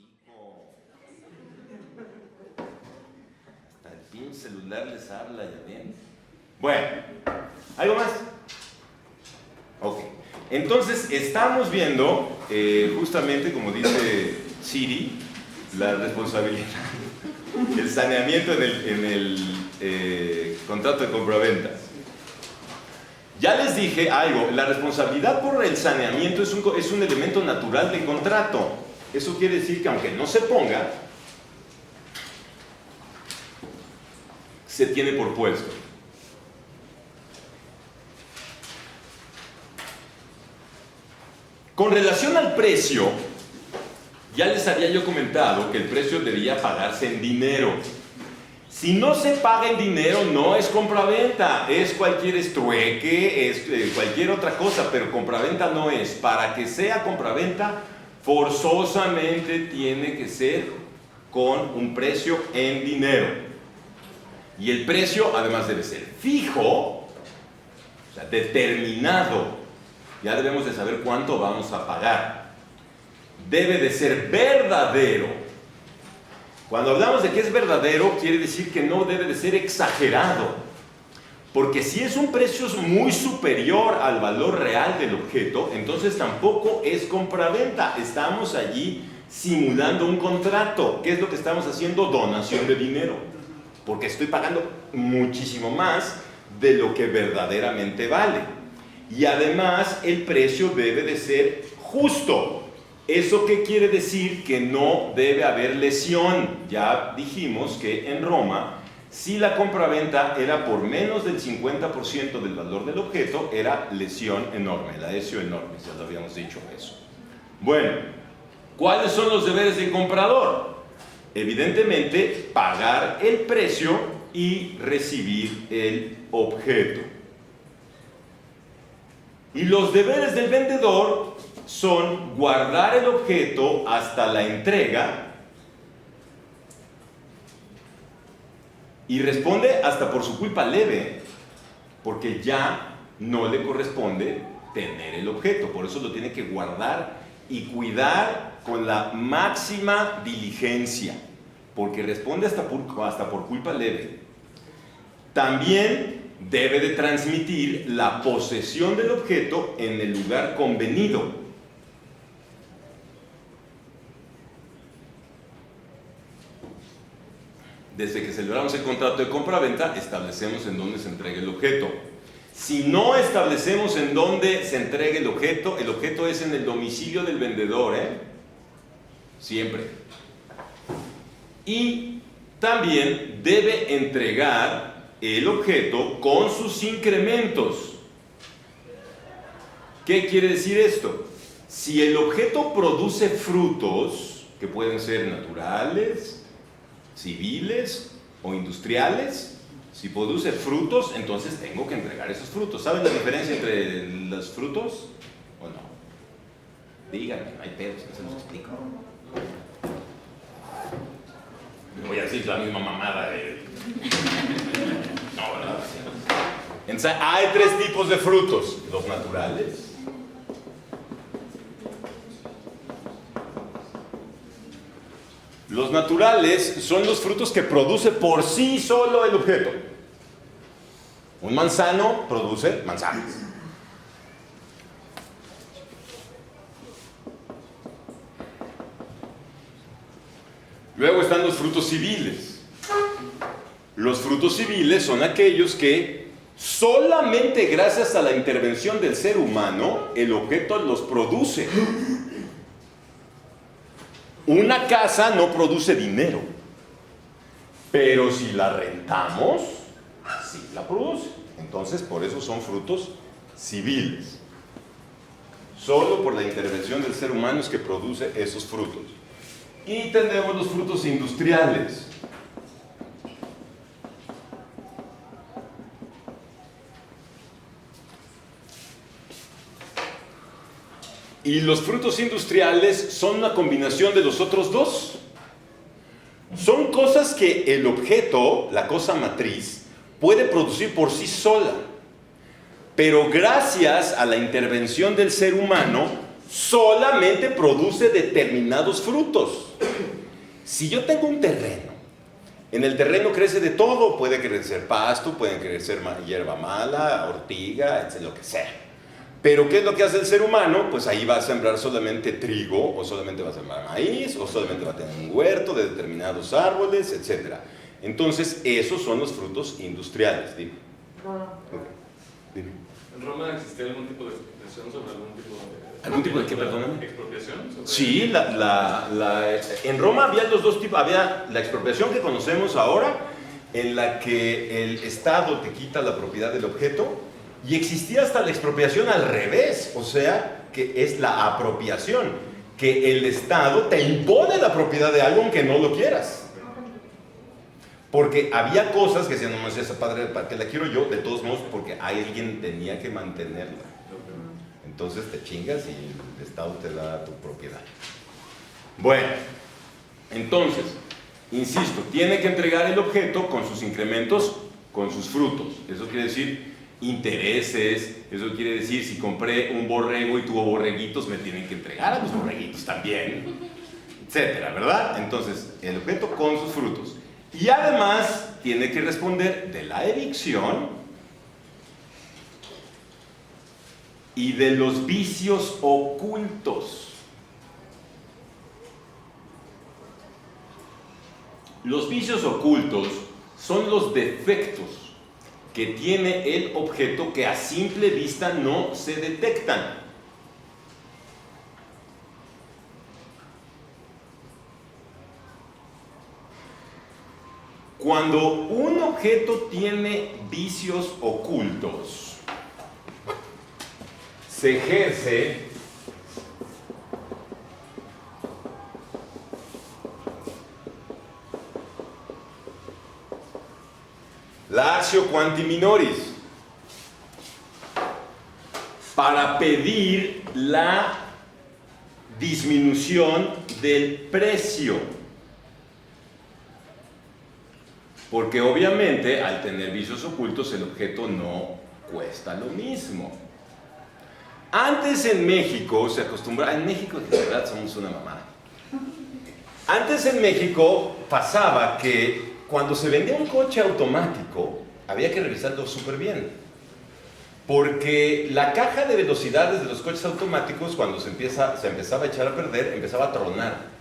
hijo. Hasta el pinche celular les habla, ¿ya ven? Bueno, ¿algo más? Ok. Entonces, estamos viendo, justamente como dice Siri, la responsabilidad, el saneamiento en el contrato de compraventa. Ya les dije algo, la responsabilidad por el saneamiento es un elemento natural del contrato. Eso quiere decir que aunque no se ponga, se tiene por puesto. Con relación al precio, ya les había yo comentado que el precio debía pagarse en dinero. Si no se paga en dinero, no es compraventa, es cualquier trueque, es cualquier otra cosa, pero compraventa no es. Para que sea compraventa, forzosamente tiene que ser con un precio en dinero. Y el precio, además, debe ser fijo, o sea, determinado. Ya debemos de saber cuánto vamos a pagar. Debe de ser verdadero. Cuando hablamos de que es verdadero, quiere decir que no debe de ser exagerado. Porque si es un precio muy superior al valor real del objeto, entonces tampoco es compraventa. Estamos allí simulando un contrato. ¿Qué es lo que estamos haciendo? Donación de dinero. Porque estoy pagando muchísimo más de lo que verdaderamente vale. Y además el precio debe de ser justo. ¿Eso qué quiere decir? Que no debe haber lesión. Ya dijimos que en Roma, si la compraventa era por menos del 50% del valor del objeto, era lesión enorme, la lesio enorme, ya lo habíamos dicho eso. Bueno, ¿cuáles son los deberes del comprador? Evidentemente, pagar el precio y recibir el objeto. Y los deberes del vendedor son guardar el objeto hasta la entrega y responde hasta por su culpa leve, porque ya no le corresponde tener el objeto, por eso lo tiene que guardar y cuidar con la máxima diligencia, porque responde hasta por culpa leve. También debe de transmitir la posesión del objeto en el lugar convenido. Desde que celebramos el contrato de compra-venta, establecemos en dónde se entrega el objeto. Si no establecemos en dónde se entrega el objeto es en el domicilio del vendedor, siempre. Y también debe entregar el objeto con sus incrementos. ¿Qué quiere decir esto? Si el objeto produce frutos, que pueden ser naturales, civiles o industriales, si produce frutos, entonces tengo que entregar esos frutos. ¿Saben la diferencia entre los frutos o no? Díganme, no hay pedos, no se los explico. No voy a decir la misma mamada de... No, ¿verdad? Entonces, hay tres tipos de frutos. Los naturales, los naturales son los frutos que produce por sí solo el objeto. Un manzano produce manzanas. Luego están los frutos civiles. Los frutos civiles son aquellos que solamente gracias a la intervención del ser humano el objeto los produce. Una casa no produce dinero, pero si la rentamos, sí la produce. Entonces, por eso son frutos civiles. Solo por la intervención del ser humano es que produce esos frutos. Y tenemos los frutos industriales. Y los frutos industriales son una combinación de los otros dos. Son cosas que el objeto, la cosa matriz, puede producir por sí sola. Pero gracias a la intervención del ser humano, solamente produce determinados frutos. Si yo tengo un terreno, en el terreno crece de todo, puede crecer pasto, puede crecer hierba mala, ortiga, lo que sea. Pero ¿qué es lo que hace el ser humano? Pues ahí va a sembrar solamente trigo, o solamente va a sembrar maíz, o solamente va a tener un huerto de determinados árboles, etc. Entonces, esos son los frutos industriales. Dime. Okay. Dime. ¿En Roma existía algún tipo de expropiación sobre algún tipo de... ¿Algún tipo de qué, perdóname? ¿Expropiación? Sobre... Sí, en Roma había los dos tipos. Había la expropiación que conocemos ahora, en la que el Estado te quita la propiedad del objeto, y existía hasta la expropiación al revés, o sea, que es la apropiación, que el Estado te impone la propiedad de algo aunque no lo quieras. Porque había cosas que decían, no, esa padre, ¿para qué la quiero yo? De todos modos, porque alguien tenía que mantenerla. Entonces te chingas y el Estado te da tu propiedad. Bueno, entonces, insisto, tiene que entregar el objeto con sus incrementos, con sus frutos. Eso quiere decir intereses, eso quiere decir si compré un borrego y tuvo borreguitos, me tienen que entregar a los borreguitos también, etcétera, ¿verdad? Entonces, el objeto con sus frutos. Y además tiene que responder de la evicción y de los vicios ocultos. Los vicios ocultos son los defectos que tiene el objeto que a simple vista no se detectan. Cuando un objeto tiene vicios ocultos, se ejerce la actio quanti minoris para pedir la disminución del precio. Porque obviamente al tener vicios ocultos el objeto no cuesta lo mismo. Antes en México se acostumbraba, en México de verdad somos una mamada. Antes en México pasaba que cuando se vendía un coche automático había que revisarlo súper bien. Porque la caja de velocidades de los coches automáticos cuando se empezaba a echar a perder, empezaba a tronar.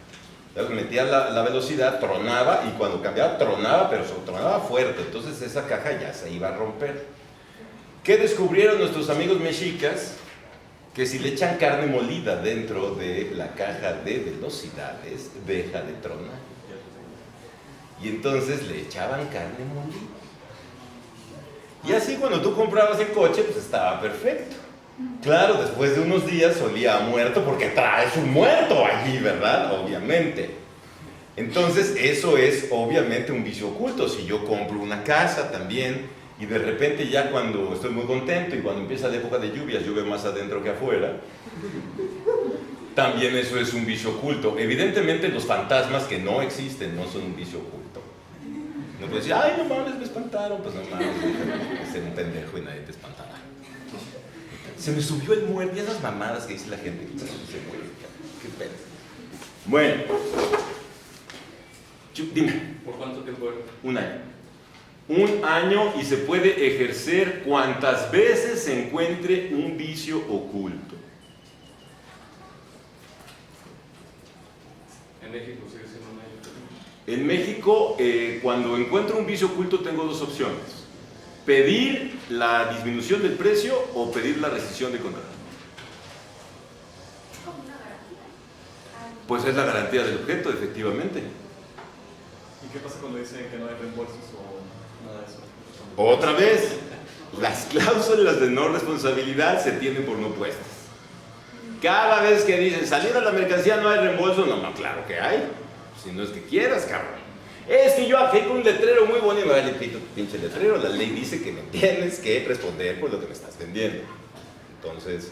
Metía la velocidad, tronaba, y cuando cambiaba tronaba, pero tronaba fuerte, entonces esa caja ya se iba a romper. ¿Qué descubrieron nuestros amigos mexicas? Que si le echan carne molida dentro de la caja de velocidades, deja de tronar. Y entonces le echaban carne molida. Y así cuando tú comprabas el coche, pues estaba perfecto. Claro, después de unos días olía a muerto porque traes un muerto allí, ¿verdad? Obviamente. Entonces, eso es obviamente un vicio oculto. Si yo compro una casa también y de repente ya cuando estoy muy contento y cuando empieza la época de lluvias, llueve más adentro que afuera, también eso es un vicio oculto. Evidentemente los fantasmas que no existen no son un vicio oculto. No puedes decir, ay, no mames, me espantaron. Pues no mames, ser un pendejo y nadie te espantará. Se me subió el muerto, y esas mamadas que dice la gente. Qué pedo. Bueno, dime. ¿Por cuánto tiempo era? Un año. Un año, y se puede ejercer cuantas veces se encuentre un vicio oculto. En México sigue siendo un año. En México, cuando encuentro un vicio oculto, tengo dos opciones. Pedir la disminución del precio o pedir la rescisión de contrato. ¿Como una garantía? Pues es la garantía del objeto, efectivamente. ¿Y qué pasa cuando dicen que no hay reembolsos o nada de eso? Otra vez, las cláusulas de no responsabilidad se tienen por no puestas. Cada vez que dicen salir a la mercancía no hay reembolso, no, claro que hay. Si no es que quieras, cabrón. Es que yo aquí con un letrero muy bonito, vale, pinche letrero, la ley dice que me tienes que responder por lo que me estás vendiendo. Entonces,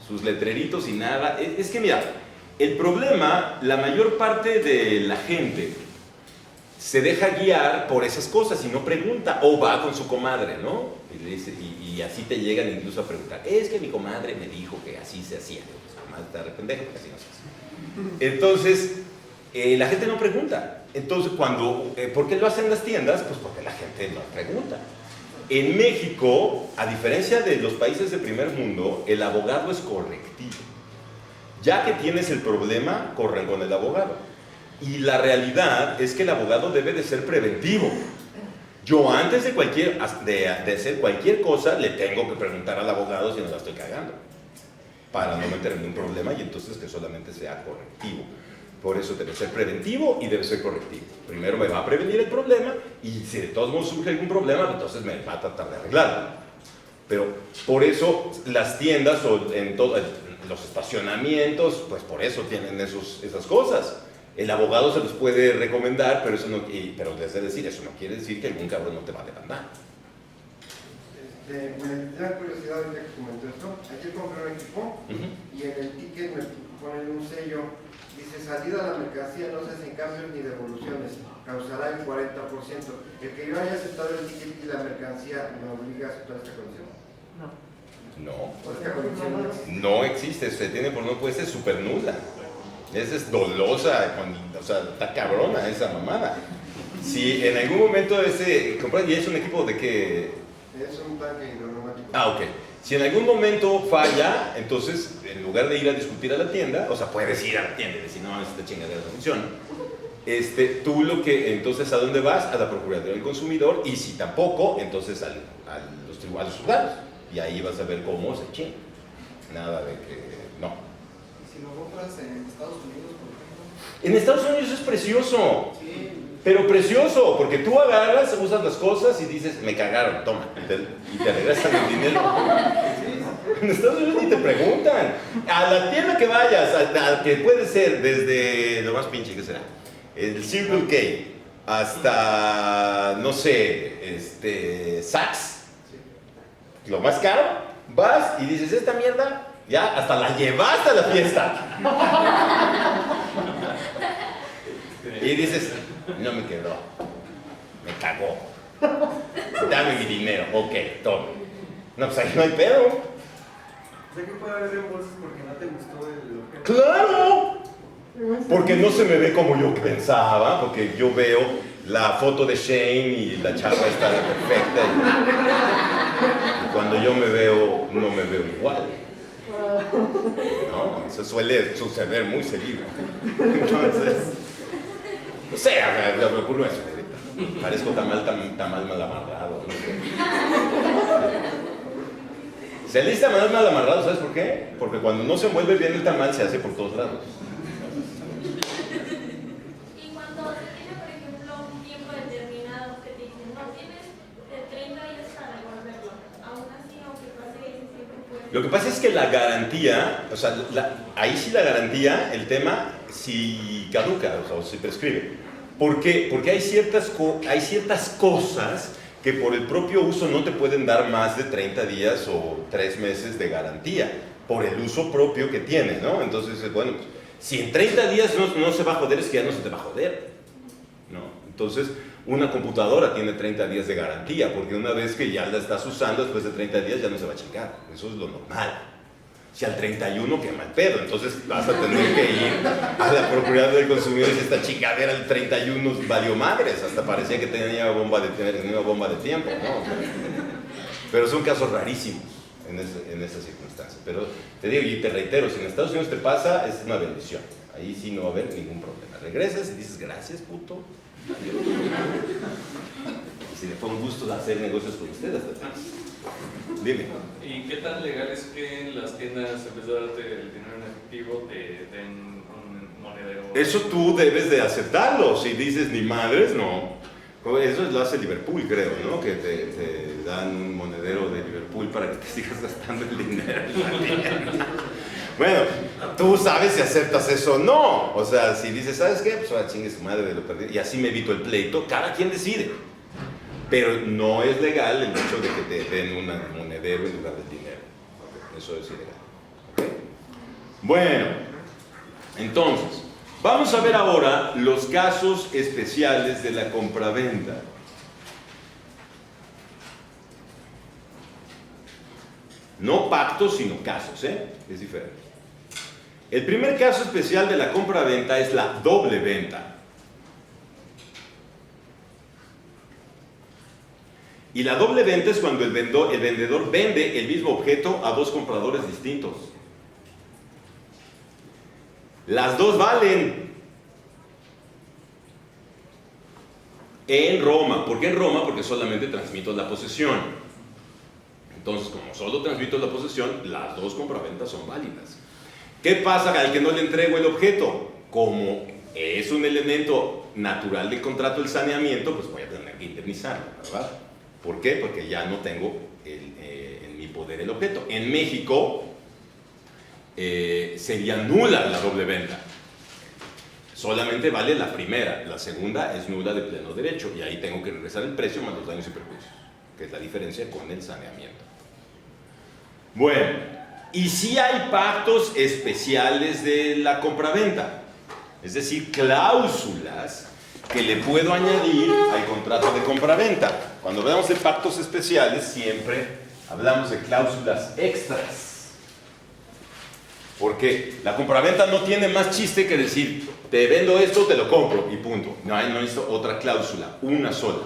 sus letreritos y nada. Es que mira, el problema, la mayor parte de la gente se deja guiar por esas cosas y no pregunta, o va con su comadre, ¿no? Y así te llegan incluso a preguntar, es que mi comadre me dijo que así se hacía. más está rependejo, casi no se hace. Entonces, la gente no pregunta. Entonces, ¿por qué lo hacen las tiendas? Pues porque la gente no pregunta. En México, a diferencia de los países de primer mundo, el abogado es correctivo. Ya que tienes el problema, corren con el abogado. Y la realidad es que el abogado debe de ser preventivo. Yo antes de hacer cualquier cosa, le tengo que preguntar al abogado si no la estoy cagando, para no meterme en un problema y entonces que solamente sea correctivo. Por eso debe ser preventivo y debe ser correctivo. Primero me va a prevenir el problema y si de todos modos surge algún problema, entonces me va a tratar de arreglarlo. Pero por eso las tiendas o en los estacionamientos, pues por eso tienen esas cosas. El abogado se los puede recomendar, pero pero les debe decir, eso no quiere decir que algún cabrón no te va a demandar. Me da curiosidad ya que comentó esto. Ayer compré un equipo y en el ticket me ponen un sello. Dice, salida a la mercancía no se hacen cambios ni devoluciones, causará el 40%. El que yo haya aceptado el ticket y la mercancía me obliga a aceptar esta condición. No. Esta condición No existe, se tiene por no puede ser súper nula. Esa es dolosa, o sea, está cabrona esa mamada. Si en algún momento compras y es un equipo de que... es un tanque hidroneumático. Ok. Si en algún momento falla, entonces, en lugar de ir a discutir a la tienda, o sea, puedes ir a la tienda y decir, no, esta chingadera no funciona. Entonces, ¿a dónde vas? A la Procuraduría del Consumidor, y si tampoco, entonces a los tribunales juzgados. Y ahí vas a ver cómo se chinga. Nada de que, no. ¿Y si lo compras en Estados Unidos, por ejemplo? En Estados Unidos es precioso. Sí. Pero precioso, porque tú agarras, usas las cosas y dices, me cagaron, toma, y te regresan el dinero. En Estados Unidos ni te preguntan. A la tienda que vayas, que puede ser desde lo más pinche que será, el Circle K, hasta, no sé, Saks, lo más caro, vas y dices, esta mierda, ya hasta la llevaste a la fiesta. Y dices, no me quedó, me cagó, dame mi dinero, ok, toma. No, pues ahí no hay pedo. O sea que puede haber reembolsos porque no te gustó el objeto. ¡Claro! Porque no se me ve como yo pensaba, porque yo veo la foto de Shane y la chava está perfecta. Y cuando yo me veo, no me veo igual. No, eso suele suceder muy seguido. Entonces... O sea, me ocurre eso ahorita. Parezco tamal mal amarrado. No sé. Se lista mal amarrado, ¿sabes por qué? Porque cuando no se mueve bien el tamal se hace por todos lados. Y cuando se tiene, por ejemplo, un tiempo determinado que te dicen, no, tienes de 30 días para devolverlo. Aún así, aunque pase ese tiempo, puede... Lo que pasa es que la garantía, o sea, ahí sí la garantía, el tema, si caduca, o si prescribe. ¿Por qué? Porque hay ciertas cosas que por el propio uso no te pueden dar más de 30 días o 3 meses de garantía, por el uso propio que tienes, ¿no? Entonces, bueno, pues, si en 30 días no se va a joder, es que ya no se te va a joder, ¿no? Entonces, una computadora tiene 30 días de garantía, porque una vez que ya la estás usando, después de 30 días ya no se va a chingar, eso es lo normal. Si al 31, qué mal pedo, entonces vas a tener que ir a la Procuraduría del Consumidor y esta chingadera el 31 valió madres, hasta parecía que tenía una bomba de tiempo, ¿no? Pero son casos rarísimos en esa circunstancia. Pero te digo, y te reitero, si en Estados Unidos te pasa, es una bendición. Ahí sí no va a haber ningún problema. Regresas y dices, gracias, puto. Y si le fue un gusto hacer negocios con ustedes, dime. ¿Y qué tan legal es que en las tiendas, en vez de darte el dinero en efectivo, te den un monedero? Eso tú debes de aceptarlo. Si dices ni madres, no. Eso lo hace Liverpool, creo, ¿no? Que te dan un monedero de Liverpool para que te sigas gastando el dinero. Bueno, tú sabes si aceptas eso o no. O sea, si dices, ¿sabes qué? Pues ahora chingue su madre de lo perdido. Y así me evito el pleito. Cada quien decide. Pero no es legal el hecho de que te den un monedero en lugar del dinero. Eso es ilegal. ¿Okay? Bueno, entonces, vamos a ver ahora los casos especiales de la compraventa. No pactos, sino casos, ¿eh? Es diferente. El primer caso especial de la compra-venta es la doble venta. Y la doble venta es cuando el vendedor vende el mismo objeto a dos compradores distintos. Las dos valen. En Roma. ¿Por qué en Roma? Porque solamente transmito la posesión. Entonces, como solo transmito la posesión, las dos compraventas son válidas. ¿Qué pasa al que no le entrego el objeto? Como es un elemento natural del contrato del saneamiento, pues voy a tener que indemnizarlo, ¿verdad? ¿Por qué? Porque ya no tengo en mi poder el objeto. En México sería nula la doble venta. Solamente vale la primera, la segunda es nula de pleno derecho y ahí tengo que regresar el precio más los daños y perjuicios, que es la diferencia con el saneamiento. Bueno, y sí hay pactos especiales de la compraventa, es decir, cláusulas que le puedo añadir al contrato de compraventa. Cuando hablamos de pactos especiales siempre hablamos de cláusulas extras. Porque la compraventa no tiene más chiste que decir, te vendo esto, te lo compro y punto. No necesito otra cláusula, una sola.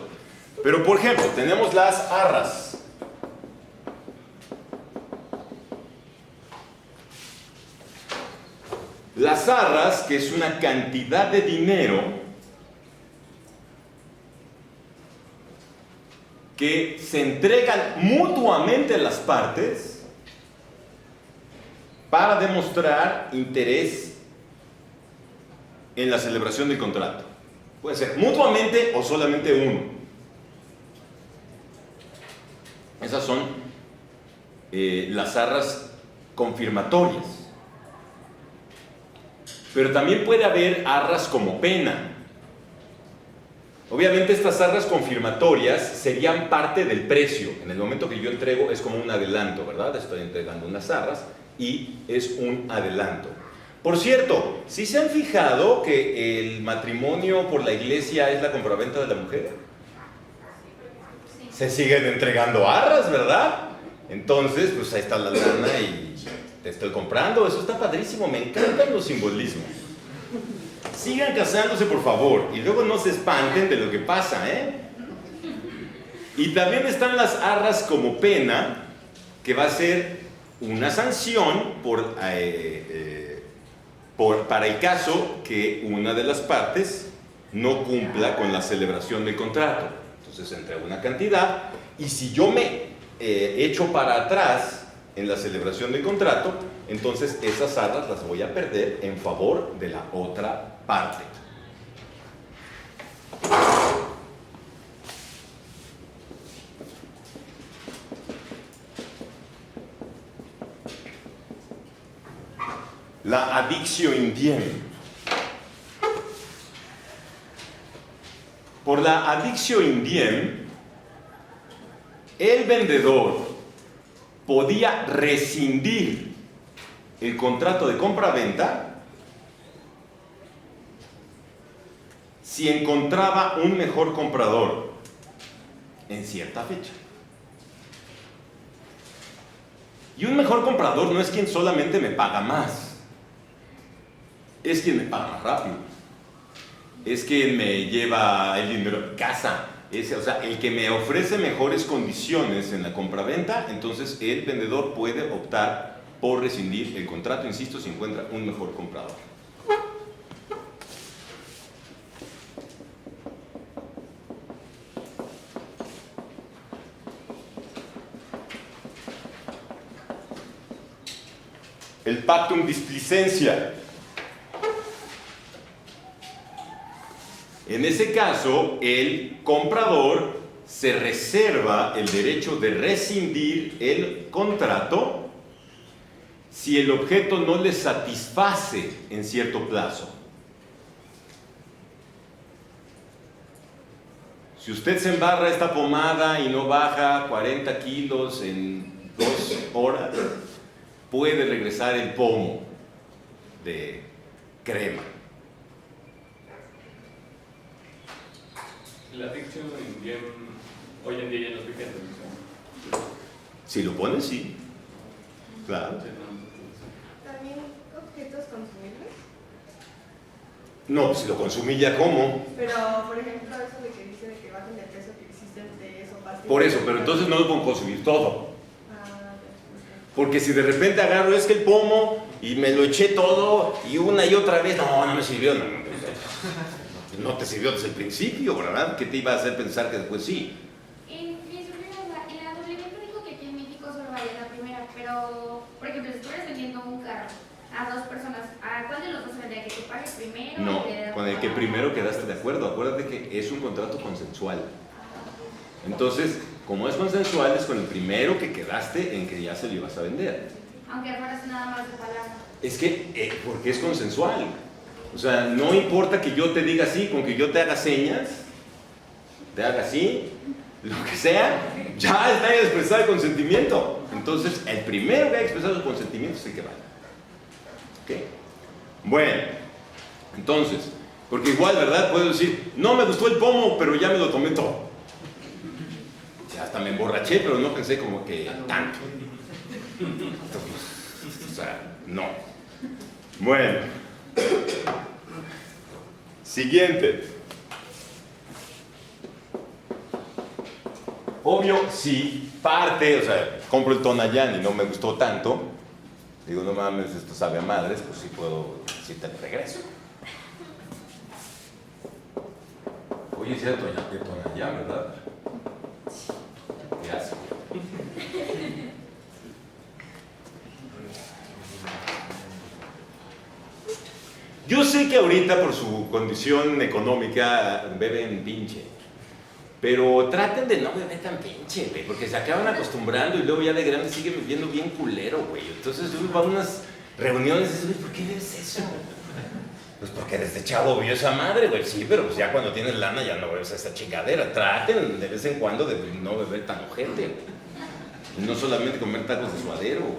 Pero por ejemplo, tenemos las arras. Las arras, que es una cantidad de dinero que se entregan mutuamente a las partes para demostrar interés en la celebración del contrato. Puede ser mutuamente o solamente uno. Esas son las arras confirmatorias. Pero también puede haber arras como pena. Obviamente estas arras confirmatorias serían parte del precio. En el momento que yo entrego es como un adelanto, ¿verdad? Estoy entregando unas arras y es un adelanto. Por cierto, ¿sí se han fijado que el matrimonio por la iglesia es la compraventa de la mujer? Se siguen entregando arras, ¿verdad? Entonces, pues ahí está la lana y te estoy comprando. Eso está padrísimo, me encantan los simbolismos. Sigan casándose, por favor, y luego no se espanten de lo que pasa, ¿eh? Y también están las arras como pena, que va a ser una sanción para el caso que una de las partes no cumpla con la celebración del contrato. Entonces entrego una cantidad y si yo me echo para atrás en la celebración del contrato, entonces esas arras las voy a perder en favor de la otra parte. La addictio in diem. Por la addictio in diem, el vendedor podía rescindir el contrato de compra-venta si encontraba un mejor comprador en cierta fecha. Y un mejor comprador no es quien solamente me paga más, es quien me paga más rápido, es quien me lleva el dinero a casa, o sea, el que me ofrece mejores condiciones en la compraventa. Entonces el vendedor puede optar por rescindir el contrato, insisto, si encuentra un mejor comprador. El pactum displicencia. En ese caso, el comprador se reserva el derecho de rescindir el contrato si el objeto no le satisface en cierto plazo. Si usted se embarra esta pomada y no baja 40 kilos en 2 horas, puede regresar el pomo de crema. La addictio in diem hoy en día ya no es vigente, ¿no? Si lo pones, sí. Claro. También objetos consumirlos? No, pues si lo consumí ya como. Pero, por ejemplo, eso de que dice de que bajen de peso, que existen de eso fácil. Por eso, pero entonces no lo puedo consumir todo. Ah, Porque si de repente agarro es que el pomo y me lo eché todo y una y otra vez, no me sirvió. No te sirvió desde el principio, ¿verdad? ¿Qué te iba a hacer pensar que después sí? En la WP dijo que aquí en México solo vale la primera, pero, por ejemplo, si estuvieras vendiendo un carro a dos personas, ¿a cuál de los dos se vendría? ¿Que te pague primero? No, o que- con el que primero quedaste de acuerdo. Acuérdate que es un contrato consensual. Entonces, como es consensual, es con el primero que quedaste en que ya se lo ibas a vender. Aunque fueras nada más de palabra. Es que, porque es consensual. O sea, no importa que yo te diga así, con que yo te haga señas, te haga así, lo que sea, ya está expresado el consentimiento. Entonces, el primero que ha expresado el consentimiento es el que vale. ¿Ok? Bueno, entonces, porque igual, ¿verdad? Puedo decir, no me gustó el pomo, pero ya me lo tomé todo. O sea, hasta me emborraché, pero no pensé como que tanto. O sea, no. Bueno. Siguiente. Obvio, sí, parte, o sea, compro el Tonayán y no me gustó tanto. Digo, no mames, esto sabe a madres, pues sí puedo decirte el regreso. Oye, sí, el Tonayán, ¿verdad? Qué asco. Yo sé que ahorita por su condición económica beben pinche, pero traten de no beber tan pinche, güey, porque se acaban acostumbrando y luego ya de grande siguen bebiendo bien culero, güey. Entonces yo iba a unas reuniones y dices, güey, ¿por qué bebes eso? Pues porque desde chavo vio esa madre, güey, sí, pero pues ya cuando tienes lana ya no bebes esa chingadera. Traten de vez en cuando de no beber tan ojete, güey. Y no solamente comer tacos de suadero, güey.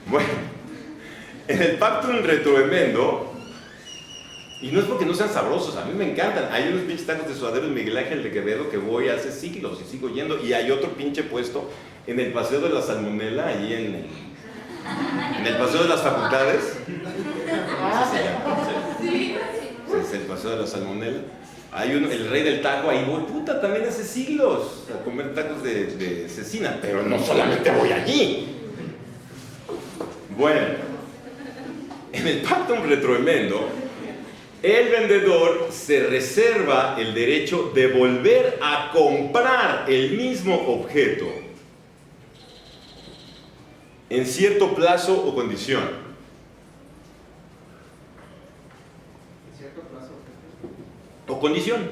Bueno. En el Pactum Retroemendo, y no es porque no sean sabrosos, a mí me encantan. Hay unos pinches tacos de suadero en Miguel Ángel de Quevedo que voy hace siglos y sigo yendo. Y hay otro pinche puesto en el Paseo de la Salmonela, allí en el Paseo de las Facultades. Así se llama. Sí. Es el Paseo de la Salmonela. Hay el Rey del Taco, ahí voy, puta, también hace siglos a comer tacos de cecina. Pero no solamente voy allí. Bueno. En el Pactum Retroemendo, el vendedor se reserva el derecho de volver a comprar el mismo objeto en cierto plazo o condición. ¿En cierto plazo? O condición.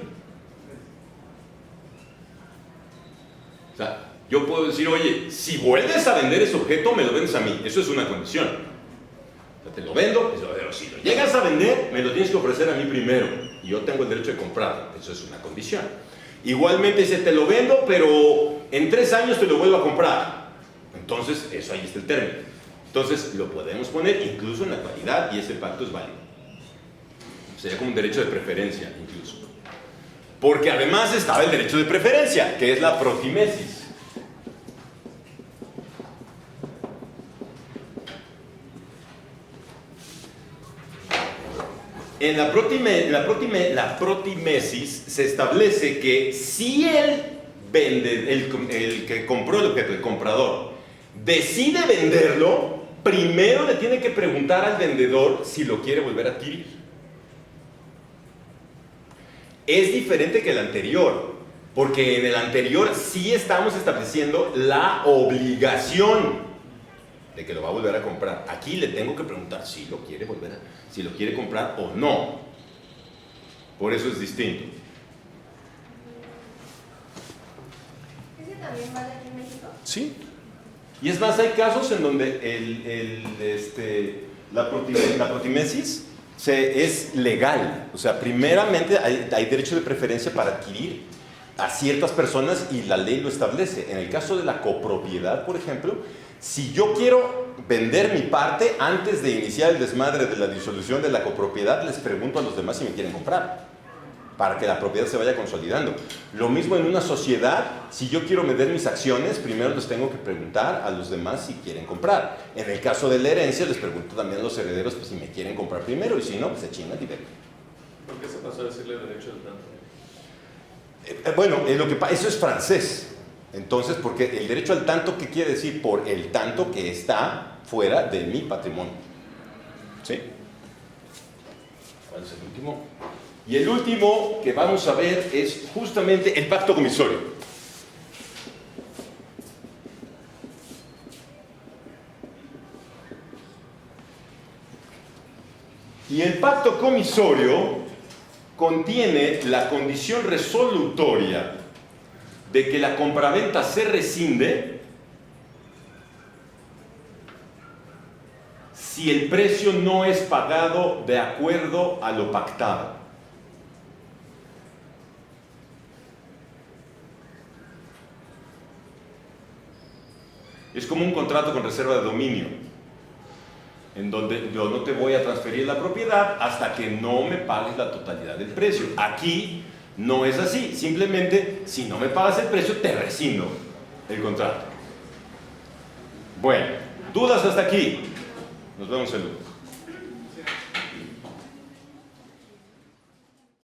O sea, yo puedo decir, oye, si vuelves a vender ese objeto, me lo vendes a mí. Eso es una condición. Te lo vendo, pero si lo llegas a vender, me lo tienes que ofrecer a mí primero. Y yo tengo el derecho de comprarlo. Eso es una condición. Igualmente dice, te lo vendo, pero en 3 años te lo vuelvo a comprar. Entonces, eso ahí está el término. Entonces, lo podemos poner incluso en la actualidad y ese pacto es válido. Sería como un derecho de preferencia, incluso. Porque además estaba el derecho de preferencia, que es la protimesis. En la protimesis se establece que si el que compró el objeto, el comprador, decide venderlo, primero le tiene que preguntar al vendedor si lo quiere volver a adquirir. Es diferente que el anterior, porque en el anterior sí estamos estableciendo la obligación de que lo va a volver a comprar. Aquí le tengo que preguntar si lo quiere si lo quiere comprar o no. Por eso es distinto. ¿Ese también vale aquí en México? Sí. Y es más, hay casos en donde la protimesis es legal. O sea, primeramente hay derecho de preferencia para adquirir a ciertas personas y la ley lo establece. En el caso de la copropiedad, por ejemplo, si yo quiero vender mi parte, antes de iniciar el desmadre de la disolución de la copropiedad, les pregunto a los demás si me quieren comprar. para que la propiedad se vaya consolidando. Lo mismo en una sociedad, si yo quiero vender mis acciones, primero les tengo que preguntar a los demás si quieren comprar. En el caso de la herencia, les pregunto también a los herederos pues, si me quieren comprar primero, y si no, pues se chingan y ven. ¿Por qué se pasó a decirle derecho al tanto? Bueno, eso es francés. Entonces, porque el derecho al tanto, ¿qué quiere decir? Por el tanto que está fuera de mi patrimonio. ¿Sí? ¿Cuál es el último? Y el último que vamos a ver es justamente el pacto comisorio. Y el pacto comisorio contiene la condición resolutoria de que la compraventa se rescinde si el precio no es pagado de acuerdo a lo pactado. Es como un contrato con reserva de dominio, en donde yo no te voy a transferir la propiedad hasta que no me pagues la totalidad del precio. Aquí no es así, simplemente si no me pagas el precio te rescindo el contrato. Bueno, ¿dudas hasta aquí? Nos vemos el lunes.